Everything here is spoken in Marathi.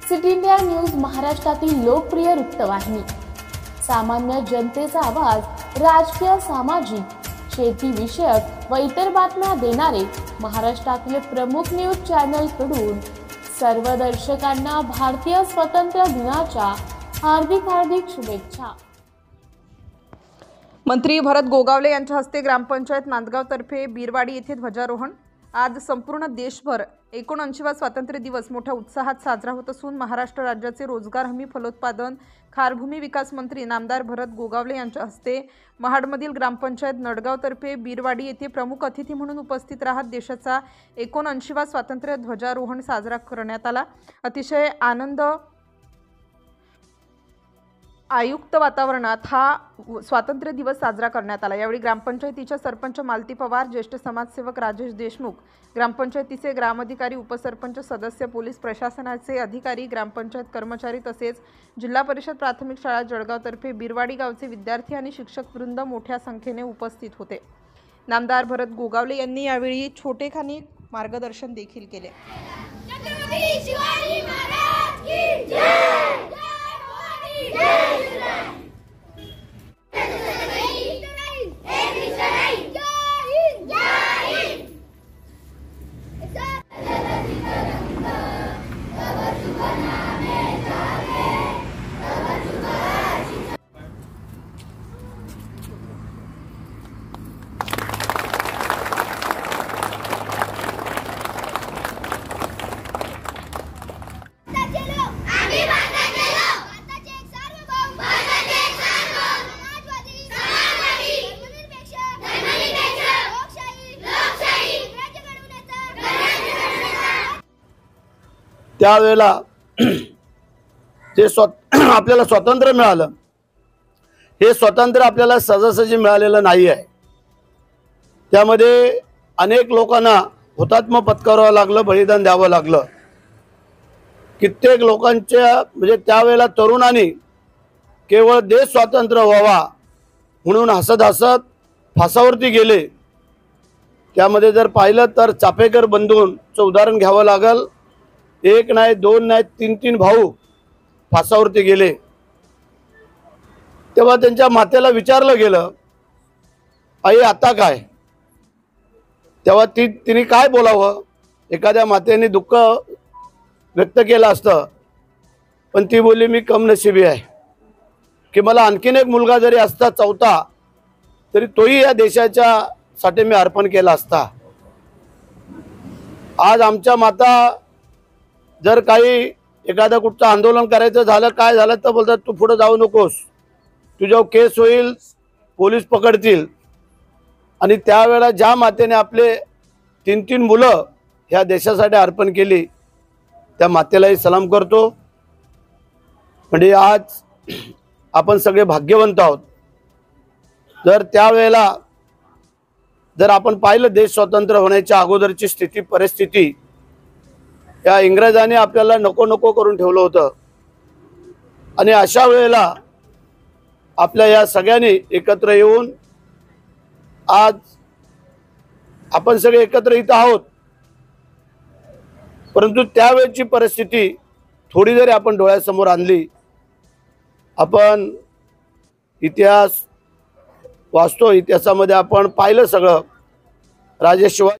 सिटी इंडिया न्यूज महाराष्ट्रातील लोकप्रिय वृत्तवाहिनी। सामान्य जनतेचा आवाज, राजकीय, सामाजिक, शेती विषयक व इतर बातम्या देणारे महाराष्ट्रातील प्रमुख न्यूज चॅनल कडून सर्व दर्शकांना भारतीय स्वातंत्र्य दिनाच्या हार्दिक शुभेच्छा। मंत्री भरत गोगावले यांच्या हस्ते ग्रामपंचायत नांदगाव तर्फे बीरवाडी येथे ध्वजारोहण। आज संपूर्ण देशभर 79वा स्वातंत्र्य दिवस मोठ्या उत्साहात साजरा होत असून महाराष्ट्र राज्याचे रोजगार हमी, फलोत्पादन, खारभूमी विकास मंत्री नामदार भरत गोगावले यांच्या हस्ते महाडमधील ग्रामपंचायत नडगाव तर्फे बीरवाडी येथे प्रमुख अतिथी म्हणून उपस्थित राहत देशाचा 79वा स्वातंत्र्य ध्वजारोहण साजरा करण्यात आला। अतिशय आनंद आयुक्त वातावरणात हा स्वातंत्र्य दिवस साजरा करण्यात आला। यावेळी ग्रामपंचायतीच्या सरपंच मालती पवार, ज्येष्ठ समाजसेवक राजेश देशमुख, ग्रामपंचायतीचे ग्रामाधिकारी, उपसरपंच, सदस्य, पोलीस प्रशासनाचे अधिकारी, ग्रामपंचायत कर्मचारी तसेच जिल्हा परिषद प्राथमिक शाळा जळगाव तर्फे बीरवाडी गावचे विद्यार्थी आणि शिक्षक वृंद मोठ्या संख्येने उपस्थित होते। नामदार भरत गोगावले यांनी यावेळी छोटेखानी मार्गदर्शन देखील केले। त्यावेळेला जे आपल्याला स्वातंत्र्य मिळालं, हे स्वातंत्र्य आपल्याला सहजासहजी मिळालेलं नाही आहे। त्यामध्ये अनेक लोकांना हुतात्मा पत्करावं लागलं, बलिदान द्यावं लागलं। कित्येक लोकांच्या म्हणजे त्यावेळेला तरुणांनी केवळ देश स्वतंत्र व्हावा म्हणून हसत हसत फासावरती गेले। त्यामध्ये जर पाहिलं तर चापेकर बंधूंचं उदाहरण घ्यावं लागल। एक नाही, दोन नाही, तीन भाऊ फासावरती गेले। तेव्हा त्यांच्या मातेला विचारलं गेलं, आई आता काय? तेव्हा तिने काय बोलावं? एखाद्या मातेने दुःख व्यक्त केलं असतं, पण ती बोलली मी कमनशिबी आहे की मला आणखीन एक मुलगा जरी असता, चौथा, तरी तोही या देशाच्या साठी मी अर्पण केला असता। आज आमच्या माता जर काही एखादं कुठचं आंदोलन करायचं झालं, काय झालं तर बोलतात तू पुढे जाऊ नकोस, तुझ्यावर केस होईल, पोलीस पकडतील। आणि त्यावेळेला ज्या मातेने आपले तीन मुलं ह्या देशासाठी अर्पण केली, त्या मातेलाही सलाम करतो। म्हणजे आज आपण सगळे भाग्यवंत आहोत। जर त्यावेळेला जर आपण पाहिलं देश स्वतंत्र होण्याच्या अगोदरची स्थिती, परिस्थिती, या इंग्रजांनी आपल्याला नको नको करून ठेवलं होतं। आणि अशा वेळेला आपल्या या सगळ्यांनी एकत्र येऊन आज आपण सगळे एकत्र इथं आहोत। परंतु त्यावेळची परिस्थिती थोडी जरी आपण डोळ्यासमोर आणली, आपण इतिहास वाचतो, इतिहासामध्ये आपण पाहिलं सगळं। राजे शिवाजी